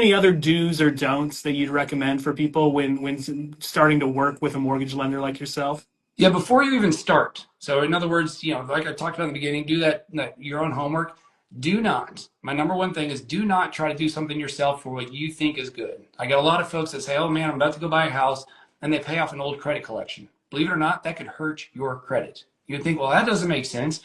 any other do's or don'ts that you'd recommend for people when starting to work with a mortgage lender like yourself? Yeah, before you even start. So in other words, like I talked about in the beginning, do that your own homework. Do not. My number one thing is do not try to do something yourself for what you think is good. I get a lot of folks that say, "Oh man, I'm about to go buy a house," and they pay off an old credit collection. Believe it or not, that could hurt your credit. You'd think, "Well, that doesn't make sense."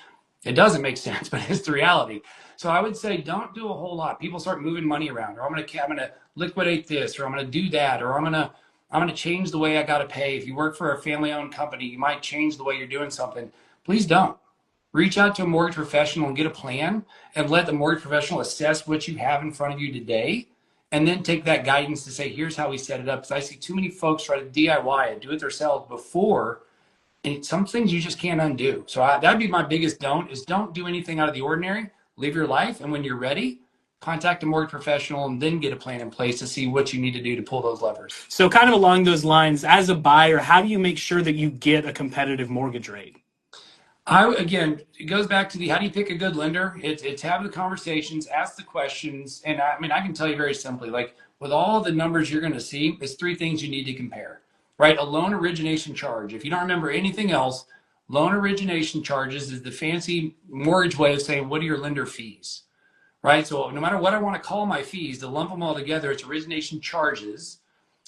It doesn't make sense, but it's the reality. So I would say don't do a whole lot. People start moving money around, or I'm gonna liquidate this, or I'm gonna do that, or I'm gonna change the way I gotta pay. If you work for a family-owned company, you might change the way you're doing something. Please don't. Reach out to a mortgage professional and get a plan, and let the mortgage professional assess what you have in front of you today, and then take that guidance to say, here's how we set it up. Because I see too many folks try to DIY it, do it themselves before, and some things you just can't undo. So that'd be my biggest don't, is don't do anything out of the ordinary. Live your life, and when you're ready, contact a mortgage professional and then get a plan in place to see what you need to do to pull those levers. So kind of along those lines, as a buyer, how do you make sure that you get a competitive mortgage rate? Again, it goes back to the how do you pick a good lender? It's have the conversations, ask the questions, and I mean I can tell you very simply, like with all the numbers you're going to see, it's three things you need to compare, right? A loan origination charge. If you don't remember anything else, loan origination charges is the fancy mortgage way of saying what are your lender fees, right? So no matter what I want to call my fees, to lump them all together, it's origination charges.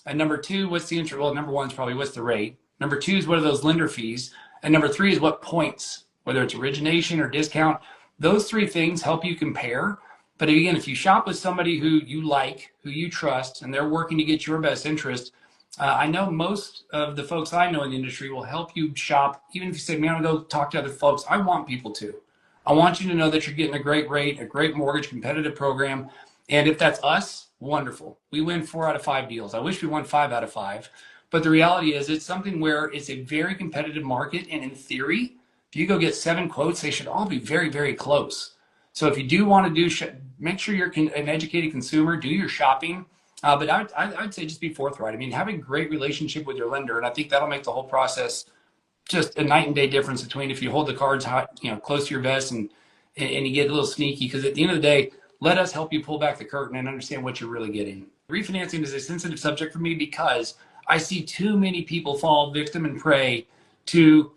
And number two, what's the interest? Well, number one is probably what's the rate. Number two is what are those lender fees? And number three is what points, whether it's origination or discount. Those three things help you compare. But again, if you shop with somebody who you like, who you trust, and they're working to get your best interest, I know most of the folks I know in the industry will help you shop. Even if you say, man, I'm going to go talk to other folks, I want people to. I want you to know that you're getting a great rate, a great mortgage competitive program. And if that's us, wonderful. We win 4 out of 5 deals. I wish we won 5 out of 5. But the reality is it's something where it's a very competitive market. And in theory, if you go get 7 quotes, they should all be very, very close. So if you do want to make sure you're an educated consumer, do your shopping. But I'd say just be forthright. I mean, have a great relationship with your lender. And I think that'll make the whole process just a night and day difference between if you hold the cards hot, close to your vest and you get a little sneaky. Because at the end of the day, let us help you pull back the curtain and understand what you're really getting. Refinancing is a sensitive subject for me because I see too many people fall victim and prey to,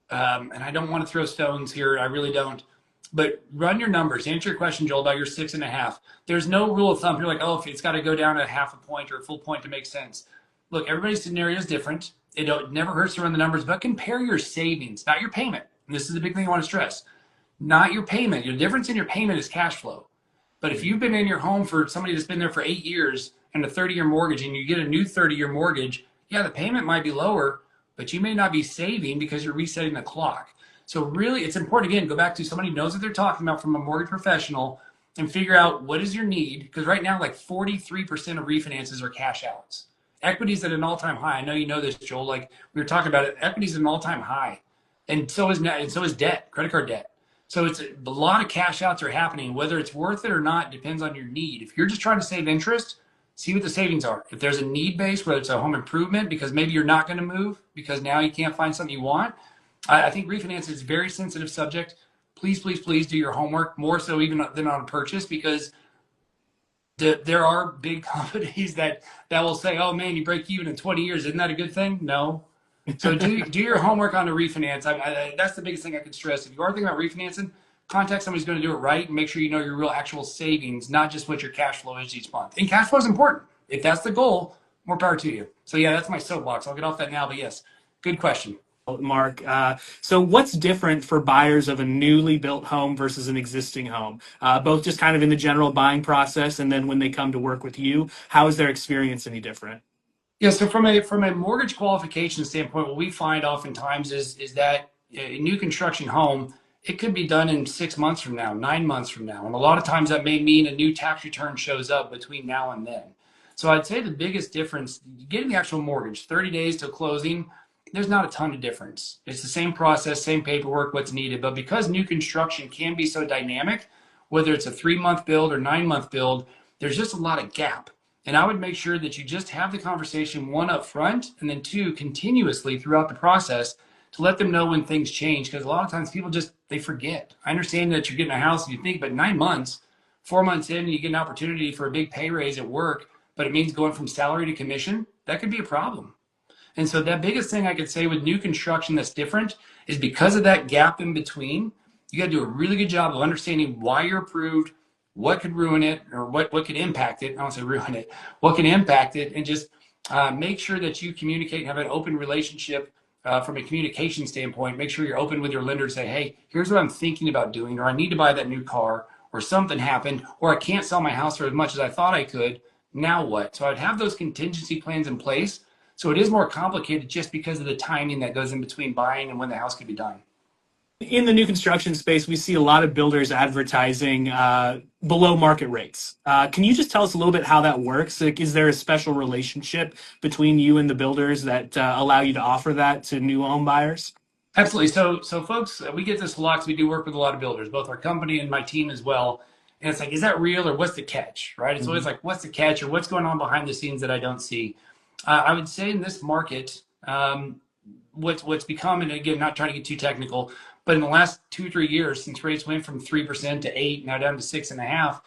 and I don't want to throw stones here, I really don't, but run your numbers. Answer your question, Joel, about your 6.5. There's no rule of thumb. You're like, oh, if it's got to go down a half a point or a full point to make sense. Look, everybody's scenario is different. It never hurts to run the numbers, but compare your savings, not your payment. And this is the big thing I want to stress. Not your payment. Your difference in your payment is cash flow. But if you've been in your home for somebody that's been there for 8 years and a 30-year mortgage and you get a new 30-year mortgage, yeah, the payment might be lower, but you may not be saving because you're resetting the clock. So really, it's important, again, go back to somebody who knows what they're talking about from a mortgage professional and figure out what is your need. Because right now, like 43% of refinances are cash outs. Equity's at an all-time high. I know you know this, Joel. Like we were talking about it, equity's at an all-time high. And so is debt, credit card debt. So it's a lot of cash outs are happening. Whether it's worth it or not depends on your need. If you're just trying to save interest, see what the savings are. If there's a need base, whether it's a home improvement, because maybe you're not going to move because now you can't find something you want. I think refinance is a very sensitive subject. Please, please, please do your homework, more so even than on a purchase, because there are big companies that will say, oh man, you break even in 20 years. Isn't that a good thing? No. So do your homework on the refinance. That's the biggest thing I can stress. If you are thinking about refinancing, contact somebody who's going to do it right and make sure you know your real actual savings, not just what your cash flow is each month. And cash flow is important. If that's the goal, more power to you. So yeah, that's my soapbox. I'll get off that now, but yes, good question. Mark, so what's different for buyers of a newly built home versus an existing home? Both just kind of in the general buying process, and then when they come to work with you, how is their experience any different? Yeah, so from a mortgage qualification standpoint, what we find oftentimes is that a new construction home, it could be done in 6 months from now, 9 months from now. And a lot of times that may mean a new tax return shows up between now and then. So I'd say the biggest difference, getting the actual mortgage, 30 days to closing, there's not a ton of difference. It's the same process, same paperwork, what's needed. But because new construction can be so dynamic, whether it's a 3-month build or 9-month build, there's just a lot of gap. And I would make sure that you just have the conversation, one, up front, and then two, continuously throughout the process to let them know when things change. Because a lot of times people they forget. I understand that you're getting a house and you think, but 9 months, 4 months in, you get an opportunity for a big pay raise at work, but it means going from salary to commission. That could be a problem. And so that biggest thing I could say with new construction that's different is because of that gap in between, you got to do a really good job of understanding why you're approved, what could ruin it, or what could impact it. I don't say ruin it, what can impact it, and just make sure that you communicate and have an open relationship from a communication standpoint. Make sure you're open with your lender to say, hey, here's what I'm thinking about doing, or I need to buy that new car, or something happened, or I can't sell my house for as much as I thought I could. Now what? So I'd have those contingency plans in place, so it is more complicated just because of the timing that goes in between buying and when the house could be done. In the new construction space, we see a lot of builders advertising below market rates. Can you just tell us a little bit how that works? Like, is there a special relationship between you and the builders that allow you to offer that to new home buyers? Absolutely. So folks, we get this a lot because we do work with a lot of builders, both our company and my team as well. And it's like, is that real or what's the catch, right? It's always Mhm. like, what's the catch or what's going on behind the scenes that I don't see? I would say in this market, what's become, and again, not trying to get too technical, but in the last 2 3 years, since rates went from 3% to 8, now down to 6.5,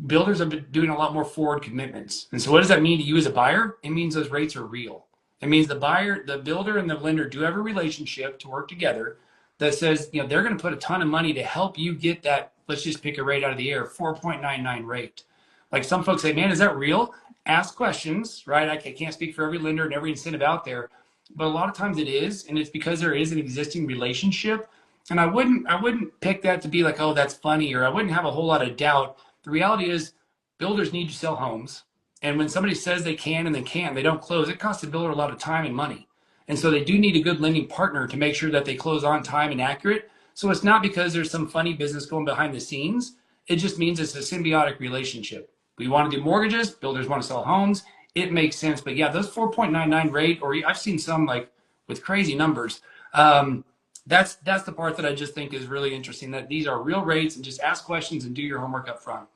builders have been doing a lot more forward commitments. And so what does that mean to you as a buyer? It means those rates are real. It means the buyer, the builder and the lender do have a relationship to work together that says, they're going to put a ton of money to help you get that, let's just pick a rate out of the air, 4.99 rate. Like some folks say, man, is that real? Ask questions, right? I can't speak for every lender and every incentive out there, but a lot of times it is, and it's because there is an existing relationship. And I wouldn't pick that to be like, oh, that's funny, or I wouldn't have a whole lot of doubt. The reality is builders need to sell homes. And when somebody says they can and they can't, they don't close, it costs the builder a lot of time and money. And so they do need a good lending partner to make sure that they close on time and accurate. So it's not because there's some funny business going behind the scenes. It just means it's a symbiotic relationship. We want to do mortgages, builders want to sell homes. It makes sense. But yeah, those 4.99 rate, or I've seen some like with crazy numbers. That's the part that I just think is really interesting, that these are real rates, and just ask questions and do your homework up front.